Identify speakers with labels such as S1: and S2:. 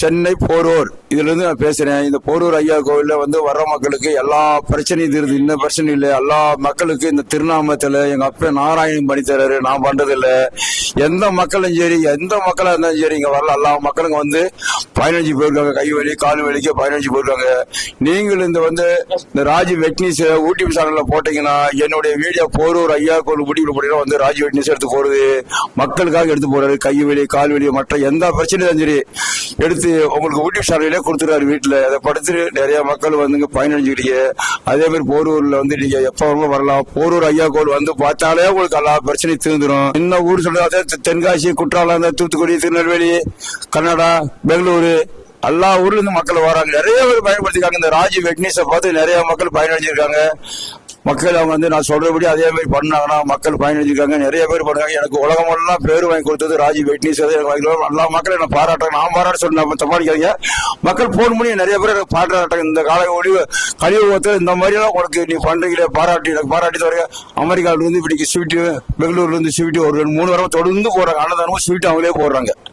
S1: சென்னை போரூர் இதுல இருந்து நான் பேசுறேன். இந்த போரூர் ஐயா கோவில்ல வர்ற மக்களுக்கு எல்லா பிரச்சனையும் தீருது. இந்த பிரச்சனை இல்லை. எல்லா மக்களுக்கு இந்த திருநாமத்துல எங்க அப்பா நாராயணன் பண்ணி தர்றாரு. நான் பண்றது இல்ல. எந்த மக்களும் சரி, எந்த மக்களா இருந்தாலும் சரி, இங்க வரல. எல்லா மக்களுங்க 15 போயிருக்காங்க. கை வலி கால் வலிக்கு 15 போயிருக்காங்க. நீங்கள் இந்த ராஜ் வெட்னிஸ் யூடியூப் சேனல்ல போட்டீங்கன்னா என்னுடைய வீடியோ போரூர் ஐயா கோவில் யூடியூப்ல போட்டீங்கன்னா ராஜ் வெட்னிஸ் எடுத்து போறது, மக்களுக்காக எடுத்து போறாரு. கை வலி கால் வலி மற்ற எந்த பிரச்சனையும் சரி எடுத்து உங்களுக்கு யூடியூப் சேனல்லே கொடுத்துறாரு. வீட்டுல அதை படுத்துட்டு நிறைய மக்கள் 15 அதே மாதிரி போரூர்ல நீங்க எப்ப வரலாம். போரூர் ஐயா கோவில் பார்த்தாலே உங்களுக்கு எல்லா பிரச்சனையும் தீர்ந்துடும். என்ன ஊர் சொல்றது, தென்காசி, குற்றாலம், தூத்துக்குடி, திருநெல்வேலி, கன்னடா, பெங்களூரு எல்லா ஊர்ல இருந்து மக்கள் வராங்க. நிறைய பேர் பயன்படுத்திருக்காங்க. இந்த ராஜ் வெட்னிஸை பார்த்து நிறைய மக்கள் பயனடைஞ்சிருக்காங்க. மக்கள் நான் சொல்றபடி அதே மாதிரி பண்ணாங்கன்னா மக்கள் பயனடைஞ்சிருக்காங்க. நிறைய பேர் பண்ணாங்க. எனக்கு உலகமெல்லாம் பேர் வாங்கி கொடுத்தது ராஜ் வெட்னிஸ். எல்லா மக்களும் என்ன பாராட்டுறாங்க. நான் பாராட்ட சொன்ன சமாளிக்காதீங்க. மக்கள் போன் பண்ணி நிறைய பேர் எனக்கு பாராட்டாங்க. இந்த கால கலியுகத்தில் இந்த மாதிரி எல்லாம் உனக்கு நீ பண்றீங்களே பாராட்டி எனக்கு பாராட்டி தவிர அமெரிக்காவில இருந்து இப்படி ஸ்வீட்டு, பெங்களூர்ல இருந்து ஸ்வீட்டு ஒரு 2-3 வாரம் தொடர்ந்து போடுறாங்க. அன்னதானமும் ஸ்வீட்டு அவங்களே போடுறாங்க.